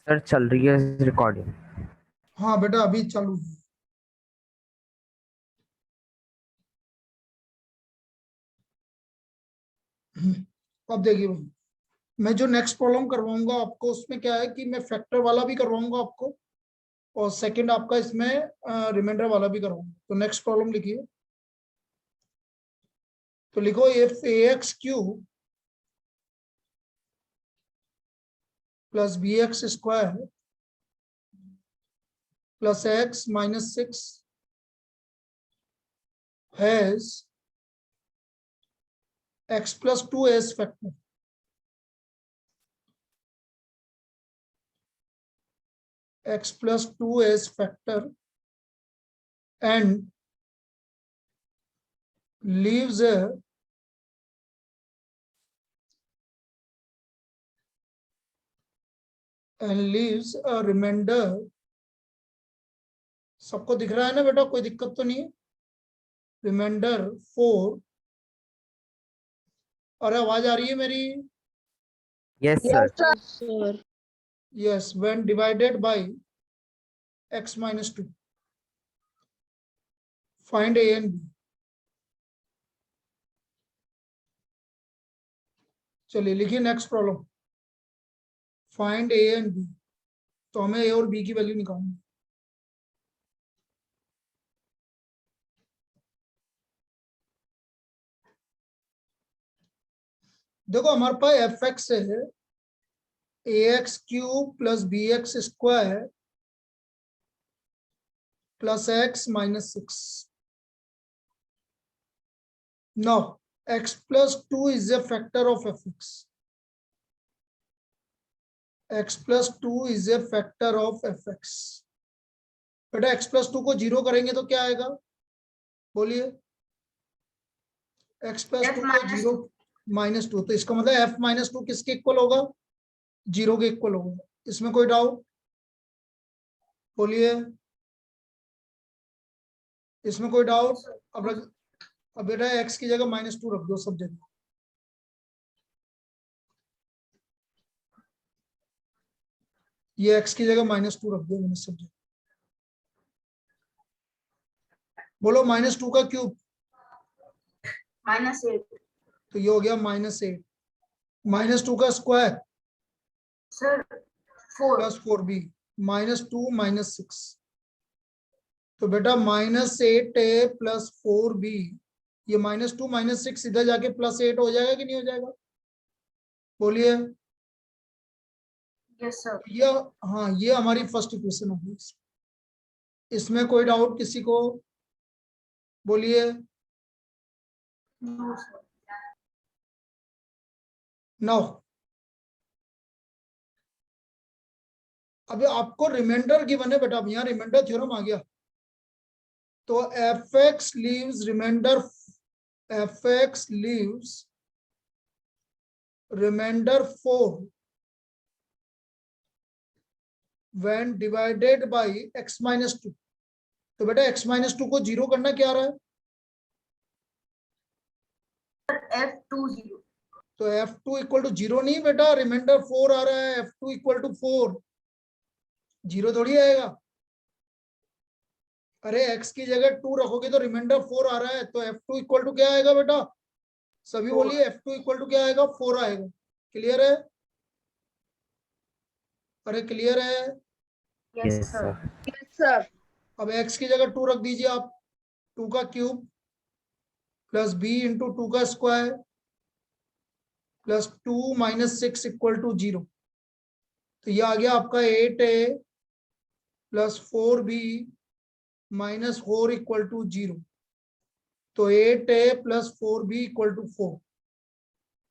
Sir चल रही है रिकॉर्डिंग। हाँ बेटा अभी चालू है। अब देखिए भाई, मैं जो नेक्स्ट प्रॉब्लम करवाऊंगा आपको उसमें क्या है कि मैं फैक्टर वाला भी करवाऊंगा आपको, और सेकंड आपका इसमें रिमाइंडर वाला भी करवाऊंगा। तो नेक्स्ट प्रॉब्लम लिखिए। तो लिखो if A X cube plus B X square plus X minus 6 has x plus 2 as factor. X plus 2 as factor and leaves a remainder. सबको दिख रहा है ना बेटा, कोई दिक्कत तो नहीं है? रिमाइंडर 4। और आवाज आ रही है मेरी? Yes sir. Yes, when divided bye x minus 2 find a and b। चलिए लिखिए next problem, find a and b। तो हमें a और b की वैल्यू निकालनी है। देखो हमारे पास एफ एक्स है A X cube plus B X square plus X minus 6। Now x plus 2 is a factor of fx. x plus 2 is a factor of fx. बेटा x plus 2 को zero करेंगे तो क्या आएगा? बोलिए। x plus 2 को zero minus 2, तो इसका मतलब f माइनस 2 किसके इक्वल होगा? जीरो के इक्वल होगा। इसमें कोई डाउट? बोलिए। इसमें कोई डाउट? अब बेटा x की जगह -2 रख दो सब जगह। ये x की जगह -2 रख दो मैंने सब जगह। बोलो -2 का क्यूब -8 तो ये हो गया -8। -2 का स्क्वायर सर 4 प्लस 4b -2 -6। तो बेटा -8a प्लस 4b, ये -2 -6 इधर जाके +8 हो जाएगा कि नहीं हो जाएगा? बोलिए। Yes sir. ये हाँ, ये हमारी फर्स्ट इक्वेशन होगी। इसमें कोई डाउट किसी को? बोलिए। No sir. नाउ अभी आपको रिमाइंडर गिवन है बेटा, अब यहाँ रिमाइंडर थ्योरम आ गया। तो fx leaves remainder, fx leaves remainder 4 when divided by x minus 2। तो बेटा x minus 2 को जीरो करना क्या आ रहा है? F20 तो f2 इक्वल टू जीरो नहीं बेटा, रिमाइंडर 4 आ रहा है। f2 इक्वल टू 4, जीरो थोड़ी आएगा। अरे x की जगह 2 रखोगे तो रिमाइंडर 4 आ रहा है, तो f2 इक्वल टू क्या आएगा बेटा? सभी बोलिए। f2 इक्वल टू क्या आएगा? 4 आएगा। क्लियर है? अरे क्लियर है? Yes yes sir. सर। अब x की जगह 2 रख दीजिए आप। 2 का क्यूब प्लस b इंटू 2 का स्क्वायर प्लस 2 -6 इक्वल टू 0। तो ये आ गया आपका 8a plus 4b minus 4 equal to 0। तो 8a plus 4b equal to 4।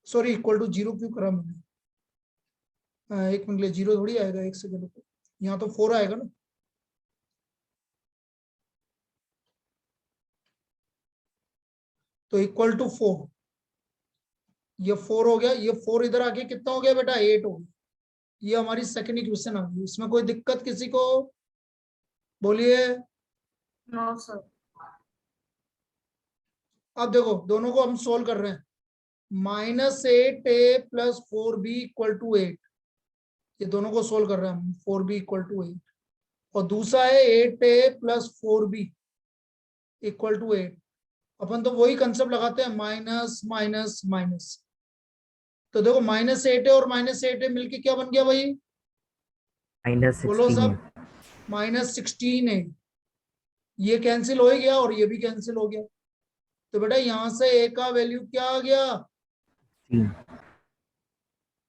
Sorry, equal to 0 क्यों करा मैंने? एक मिनट, जीरो थोड़ी आएगा, एक सेकंड। यहाँ तो 4 आएगा ना। तो इक्वल टू 4, ये 4 हो गया। ये 4 इधर आके कितना हो गया बेटा? 8 हो गया। ये हमारी सेकंड इक्वेशन आ गई। इसमें कोई दिक्कत किसी को? बोलिए। No sir. अब देखो दोनों को हम सोल्व कर रहे हैं। -8a plus 4b equal to 8, ये दोनों को सोल्व कर रहे हैं हम, 4b इक्वल टू 8, और दूसरा है 8a plus 4b equal to 8। अपन तो वही कंसेप्ट लगाते हैं, माइनस माइनस माइनस। तो देखो -8 है और -8 है मिलके क्या बन गया भाई, बोलो -16 सब, -16 है। ये कैंसिल हो ही गया और ये भी कैंसिल हो गया। तो बेटा यहां से a का वैल्यू क्या आ गया,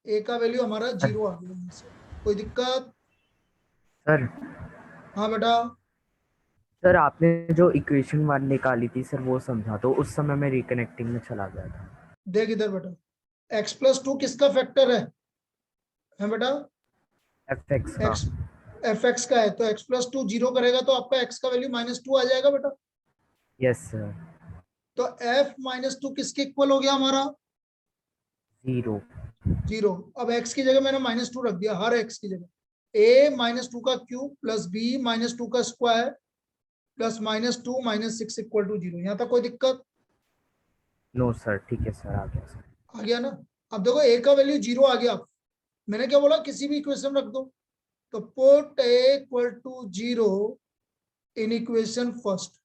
a का वैल्यू हमारा 0 आ गया यहाँ से। कोई दिक्कत? सर। हाँ बेटा। सर आपने जो इक्वेशन 1 निकाली थी सर वो समझा दो, उस समय मैं रिकनेक्टिंग में चला गया था। देख इधर बेटा, x+2 किसका फैक्टर है बेटा, fx का। x fx का है, तो x+2 0 करेगा तो आपका x का वैल्यू -2 आ जाएगा बेटा। Yes sir. तो f -2 किसके इक्वल हो गया हमारा, 0। 0। अब x की जगह मैंने -2 रख दिया, हर x की जगह a -2 का क्यूब प्लस b -2 का स्क्वायर प्लस -2 -6 इक्वल टू 0। यहाँ तक कोई दिक्कत? नो सर, ठीक है सर, आ गया सर। आ गया ना। अब देखो a का वैल्यू 0 आ गया, मैंने क्या बोला, किसी भी इक्वेशन रख दो। तो put a equal to 0 in equation first.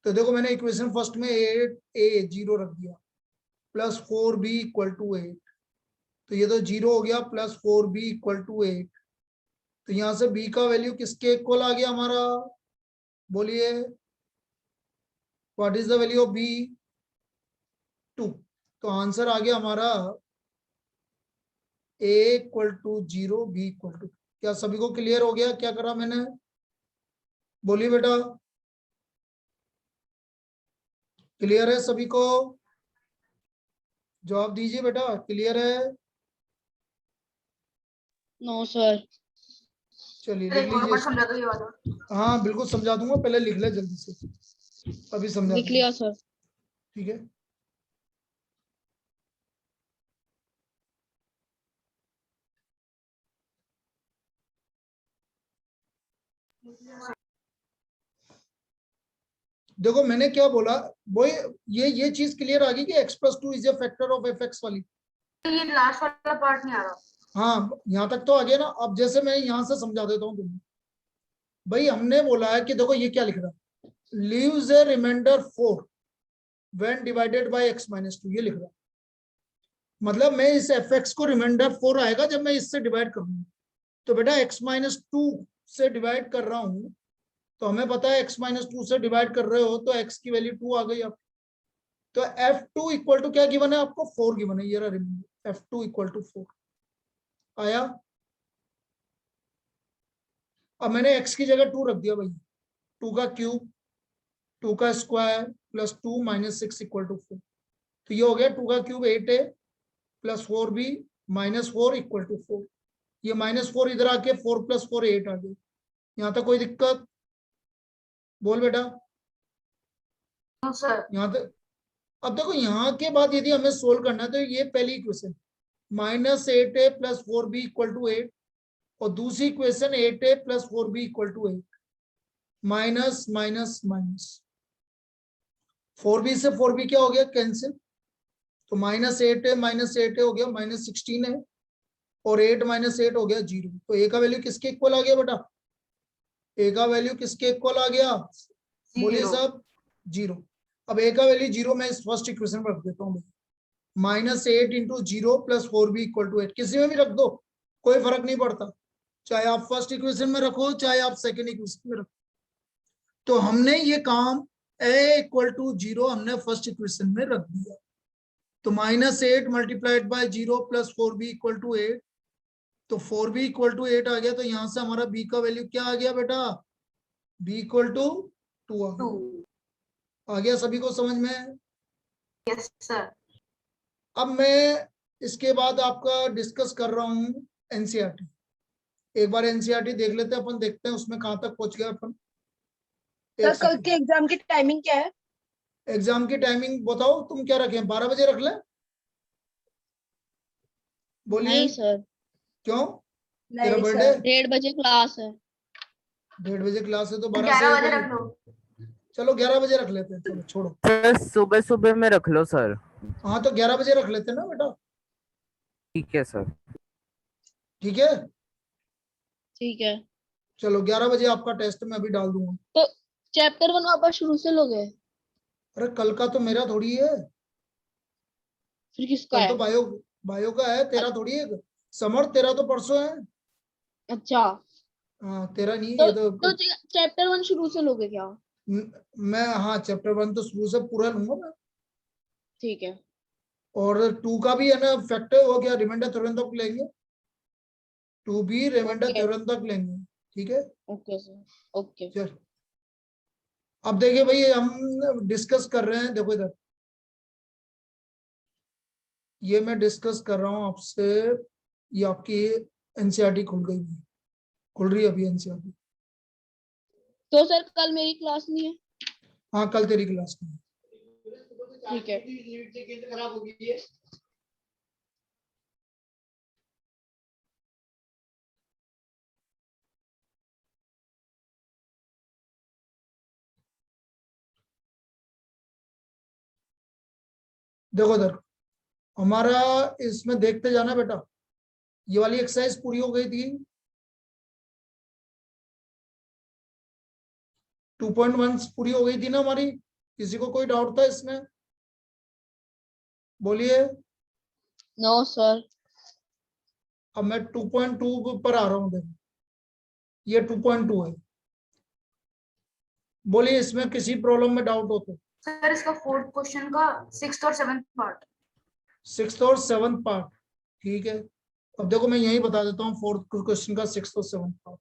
तो देखो मैंने इक्वेशन फर्स्ट में a 0 रख दिया, प्लस 4b इक्वल टू 8। तो ये तो 0 हो गया, प्लस 4b इक्वल टू 8। तो यहां से b का वैल्यू किसके इक्वल आ गया हमारा, बोलिए, what is the value of b, 2। तो आंसर आ गया हमारा a equal to 0, b equal to. क्या सभी को क्लियर हो गया क्या करा मैंने, बोलिए बेटा, क्लियर है सभी को? जवाब दीजिए बेटा, क्लियर है? No sir. चलिए अरे लिख एक और बार लीजिए। समझा दो ये वाला। हाँ बिल्कुल समझा दूंगा, पहले लिख ले जल्दी से, अभी समझा लिख दूंगा। लिया सर। ठीक है। देखो मैंने क्या बोला, वो ये चीज क्लियर आ गई कि x+2 is a factor of fx वाली। ये लास्ट वाला पार्ट नहीं आ रहा। हाँ यहाँ तक तो आ गया ना। अब जैसे मैं यहाँ से समझा देता हूँ तुम्हें, भाई हमने बोला है कि देखो ये क्या लिख रहा है, leaves a remainder 4 when divided by x-2, ये लिख रहा है। मतलब मैं इस fx को रिमाइंडर 4 आएगा जब मैं इससे डिवाइड करूंगा। तो बेटा x-2 से डिवाइड कर रहा हूं, तो हमें पता है x-2 से डिवाइड कर रहे हो तो x की वैल्यू 2 आ गई। अब तो f2 इक्वल टू क्या गिवन है आपको, 4 गिवन है। ये रहा रिमाइंडर, f2 इक्वल टू 4 आया। अब मैंने x की जगह 2 रख दिया भाई, 2 का क्यूब 2 का स्क्वायर प्लस 2 -6 इक्वल टू 4। तो ये हो गया 2 का cube 8a plus 4b -4 equal to 4। ये -4 इधर आके 4 + 4 8 आ गया। यहाँ तक कोई दिक्कत, बोल बेटा? No sir. यहाँ तक। अब देखो यहाँ के बाद यदि हमें सोल्व करना है तो ये पहली equation -8a plus 4b equal to 8, और दूसरी equation 8a plus 4b equal to 8, minus minus minus 4b से 4b क्या हो गया, कैंसिल। तो -8a हो गया -16 है, और 8 - 8 हो गया 0। तो a का वैल्यू किसके इक्वल आ गया बेटा, a का वैल्यू किसके इक्वल आ गया, बोलिए सब, 0। अब a का वैल्यू 0 मैं इस फर्स्ट इक्वेशन में रख देता हूँ, -8 × 0 + 4b इक्वल टू 8। किसी में भी रख दो, कोई फर्क नहीं पड़ता, चाहे आप फर्स्ट इक्वेशन में रखो चाहे आप सेकेंड इक्वेशन में रखो। तो हमने ये काम a इक्वल टू 0 हमने फर्स्ट इक्वेशन में रख दिया। तो -8 multiplied by 0 + 4b equal to 8। तो 4b इक्वल टू 8 आ गया। तो यहां से हमारा b का वैल्यू क्या आ गया बेटा, b इक्वल टू 2 आ गया। आ गया सभी को समझ में? Yes sir. अब मैं इसके बाद आपका डिस्कस कर रहा हूं एनसीईआरटी। एक बार एनसीईआरटी देख लेते हैं अपन, देखते हैं उसमें कहां तक पहुंच गया अपन। सर कल के एग्जाम की टाइमिंग क्या है? एग्जाम की टाइमिंग बताओ तुम क्या रखें, 12 बजे रख ले, बोलिए। नहीं सर। क्यों, तेरा नहीं बर्थडे? सर। 1:30 बजे क्लास है। 1:30 बजे क्लास है तो 12 11 से बजे रख लो। चलो 11 बजे रख लेते हैं, चलो छोड़ो। सर सुबह सुबह में रख लो सर। हाँ तो 11 बजे रख लेते हैं ना बेटा। ठीक है सर। ठीक है, ठीक है। चलो 11 बजे आपका टेस्ट मैं अभी डाल दूंगा। तो चैप्टर 1 वापस शुरू से लोगे? अरे कल का तो मेरा थोड़ी है, फिर किसका कल है? तो बायो बायो का है, तेरा थोड़ी है। समर तेरा तो परसों है। अच्छा, हाँ तेरा नहीं, तो ये तो चैप्टर 1 शुरू से लोगे क्या? मैं, हाँ चैप्टर 1 तो शुरू से पूरा लूंगा मैं। ठीक है। और 2 का भी है ना, फैक्टर हो गया, रिमाइंडर थ्योरम तक लेंगे। 2 भी रिमाइंडर ओके। थ्योरम तक लेंगे। ठीक है, ओके सर। ओके। चल। अब देखिए भाई, हम डिस्कस कर रहे हैं, देखो इधर, ये मैं डिस्कस कर रहा हूँ आपसे। ये आपकी एनसीईआरटी खुल गई है, खुल रही है अभी एनसीईआरटी। तो सर कल मेरी क्लास नहीं है? हाँ कल तेरी क्लास में। ठीक है। देखो इधर हमारा, इसमें देखते जाना बेटा, ये वाली एक्सरसाइज पूरी हो गई थी। 2.1 पूरी हो गई थी ना हमारी, किसी को कोई डाउट था इसमें? बोलिए। No sir. अब मैं 2.2 पर आ रहा हूँ, देखो ये 2.2 है। बोलिए इसमें किसी प्रॉब्लम में डाउट हो तो। सर इसका फोर्थ क्वेश्चन का 6th और 7th पार्ट। 6th और 7th पार्ट, ठीक है। अब देखो मैं यही बता देता हूँ, 4th क्वेश्चन का 6th और 7th पार्ट।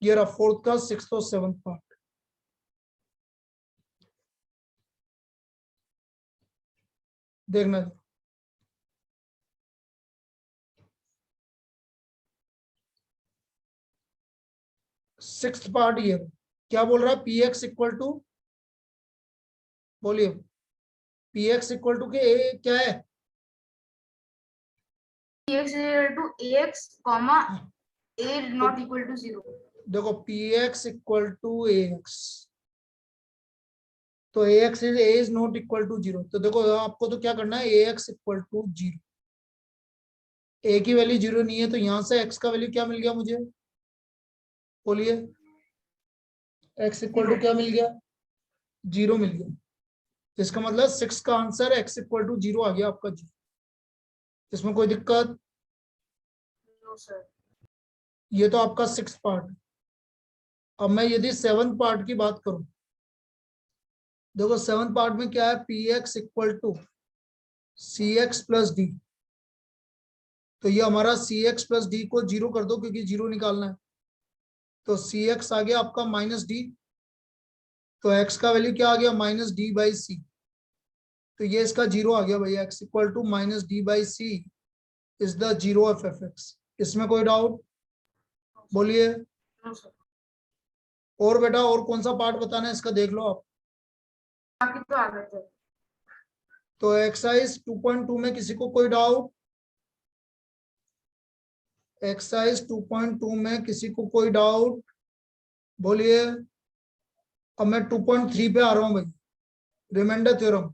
ये रहा 4th का 6th और 7th पार्ट। देखना, 6th पार्ट ये क्या बोल रहा है, पी एक्स इक्वल टू, बोलिए पी एक्स इक्वल टू के ए क्या है? X is equal to ax, comma हाँ, a not equal to 0. देखो P x equal to A X, तो A X is not equal to 0। तो देखो आपको तो क्या करना है, A X equal to 0। A की वैल्यू 0 नहीं है, तो यहां से एक्स का वैल्यू क्या मिल गया मुझे, बोलिए। एक्स इक्वल टू क्या मिल गया, 0 मिल गया। इसका मतलब 6 का आंसर एक्स इक्वल टू 0 आ गया आपका जी। इसमें कोई दिक्कत? No sir. ये तो आपका 6th पार्ट। अब मैं यदि 7th पार्ट की बात करूं, देखो 7th पार्ट में क्या है, p x equal to c x plus d. तो ये हमारा सी एक्स प्लस डी को 0 कर दो, क्योंकि 0 निकालना है। तो सी एक्स आ गया आपका माइनस डी, तो एक्स का वैल्यू क्या आ गया, माइनस डी बाई सी। तो ये इसका 0 आ गया भैया, x equal to minus d by c is the 0 of f x. इसमें कोई डाउट, बोलिए। No sir. और बेटा और कौन सा पार्ट बताना है इसका, देख लो आप। बाकी तो आ गए थे। तो एक्सरसाइज 2.2 में किसी को कोई डाउट? एक्सरसाइज 2.2 में किसी को कोई डाउट, बोलिए। अब मैं 2.3 पे आ रहा हूं भाई, रिमाइंडर थ्योरम।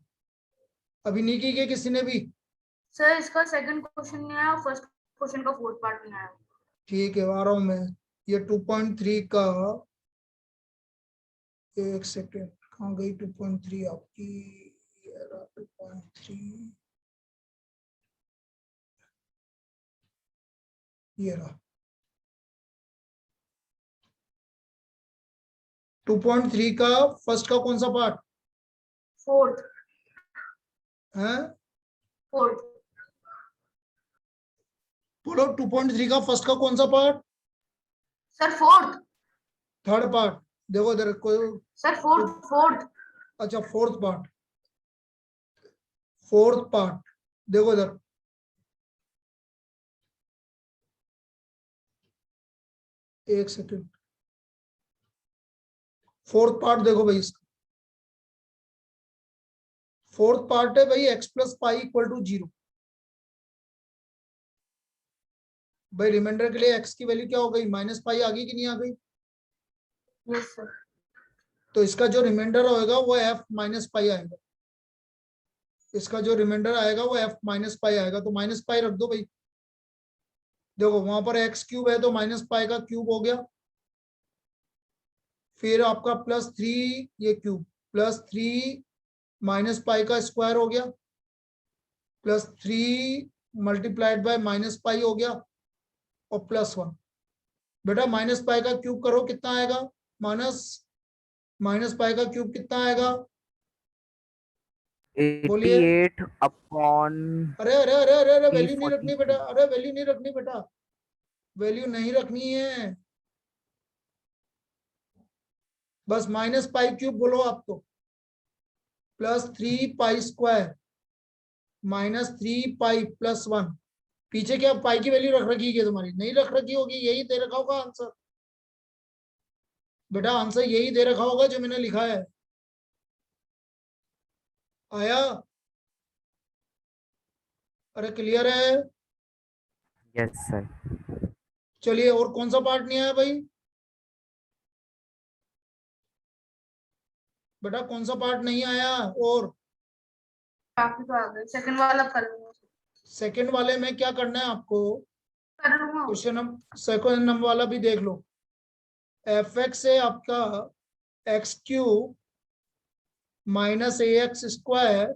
अभी नहीं की गई किसी ने भी? सर इसका सेकंड क्वेश्चन नहीं आया, फर्स्ट क्वेश्चन का फोर्थ पार्ट नहीं आया। ठीक है आ रहा हूं मैं। ये 2.3 का, एक सेकेंड, कहाँ गई 2.3 आपकी, 2.3, ये रहा 2.3 का फर्स्ट का कौन सा पार्ट फोर्थ। है? फोर्थ। बोलो 2.3 का फर्स्ट का कौन सा part? Sir fourth. Third part, देखो इधर कोई। Sir fourth fourth. अच्छा फोर्थ पार्ट, फोर्थ पार्ट देखो इधर, एक सेकेंड। फोर्थ पार्ट देखो भाई, इसका फोर्थ पार्ट है भाई, x plus pi equal to 0। भाई रिमाइंडर के लिए एक्स की वैल्यू क्या हो गई, माइनस पाई आ गई कि नहीं आ गई? Yes sir. तो इसका जो रिमाइंडर होगा वो एफ माइनस पाई आएगा। इसका जो रिमाइंडर आएगा वो f माइनस पाई आएगा, तो माइनस पाई रख दो भाई। देखो वहां पर x क्यूब है तो माइनस पाई का क्यूब हो गया, फिर आपका प्लस 3 ये क्यूब, प्लस 3 माइनस पाई का स्क्वायर हो गया, plus 3 multiplied by minus pi हो गया, और प्लस 1। बेटा माइनस पाई का क्यूब करो कितना आएगा, माइनस पाई का क्यूब कितना आएगा, बोलिए। 88 अपॉन अरे अरे अरे अरे अरे वैल्यू नहीं रखनी बेटा, 343। अरे वैल्यू नहीं रखनी बेटा, वैल्यू नहीं रखनी है, बस माइनस पाई क्यूब बोलो आप तो, plus 3 pi square minus 3 pi plus 1। पीछे क्या पाई की वैल्यू रख रखी है तुम्हारी, नहीं रख रखी होगी, यही दे रखा होगा आंसर बेटा, आंसर यही दे रखा होगा जो मैंने लिखा है। आया? अरे क्लियर है? Yes sir. चलिए, और कौन सा पार्ट नहीं आया भाई बेटा, कौन सा पार्ट नहीं आया? और काफी तो आ गए, सेकंड वाला कर लूंगा। सेकंड वाले में क्या करना है आपको, कर लूंगा। क्वेश्चन सेकंड नंबर वाला भी देख लो। एफ एक्स है आपका X cube minus A X square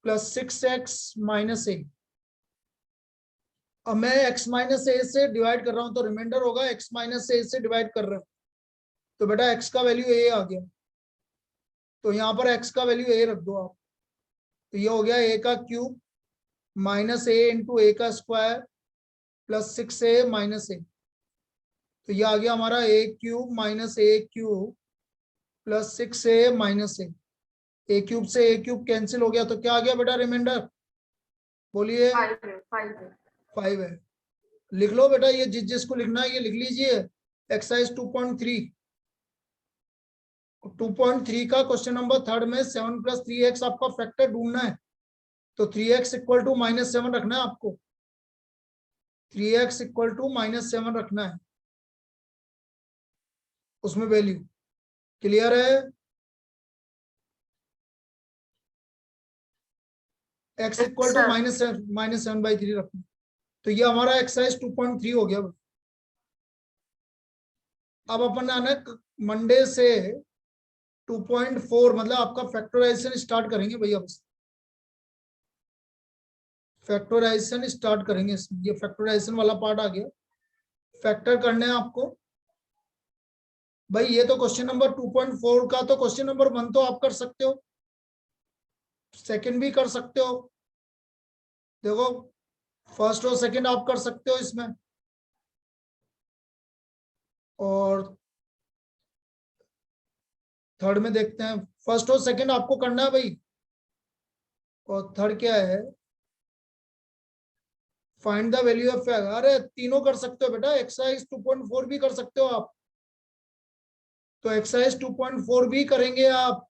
plus 6x minus A. अब मैं x माइनस ए से डिवाइड कर रहा हूं तो रिमाइंडर होगा x माइनस ए से डिवाइड कर रहा हूं, तो बेटा x का वैल्यू a आ गया, तो यहाँ पर x का वैल्यू a रख दो आप, तो ये हो गया a का क्यूब माइनस ए इंटू ए का स्क्वायर प्लस 6a माइनस ए, तो ये आ गया हमारा a cube minus A cube plus 6a minus A cube से a क्यूब कैंसिल हो गया, तो क्या आ गया बेटा रिमाइंडर, बोलिए। 5 है। लिख लो बेटा, ये जिसको लिखना है ये लिख लीजिए। एक्सरसाइज 2.3 का क्वेश्चन नंबर थर्ड में 7 + 3x आपका फैक्टर ढूंढना है, तो 3x इक्वल टू -7 रखना है आपको, 3x इक्वल टू -7 रखना है उसमें वैल्यू। क्लियर है? x इक्वल टू -7/3 रखना, तो ये हमारा एक्सरसाइज 2.3 हो गया। अब अपन आना मंडे से 2.4 मतलब आपका फैक्टराइजेशन स्टार्ट करेंगे भैया, बस फैक्टराइजेशन स्टार्ट करेंगे इसमें, ये फैक्टराइजेशन वाला पार्ट आ गया, फैक्टर करने हैं आपको भाई। ये तो क्वेश्चन नंबर 2.4 का, तो क्वेश्चन नंबर 1 तो आप कर सकते हो, सेकंड भी कर सकते हो, देखो फर्स्ट और सेकंड आप कर सकते हो इसमें, और थर्ड में देखते हैं। फर्स्ट और सेकंड आपको करना है भाई, और थर्ड क्या है, फाइंड द वैल्यू ऑफ। अरे तीनों कर सकते हो बेटा, एक्सरसाइज 2.4 भी कर सकते हो आप, तो एक्सरसाइज 2.4 भी करेंगे आप।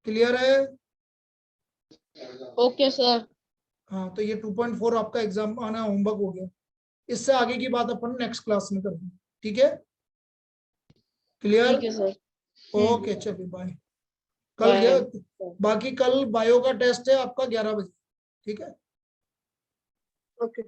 क्लियर है? Okay sir. हाँ, तो ये 2.4 आपका एग्जाम आना होमवर्क हो गया, इससे आगे की बात अपन नेक्स्ट क्लास में करेंगे, ठीक है? क्लियर? ठीक है सर। ओके चलिए बाय। कल बाय। क्या, बाकी कल बायो का टेस्ट है आपका 11 बजे, ठीक है? ओके।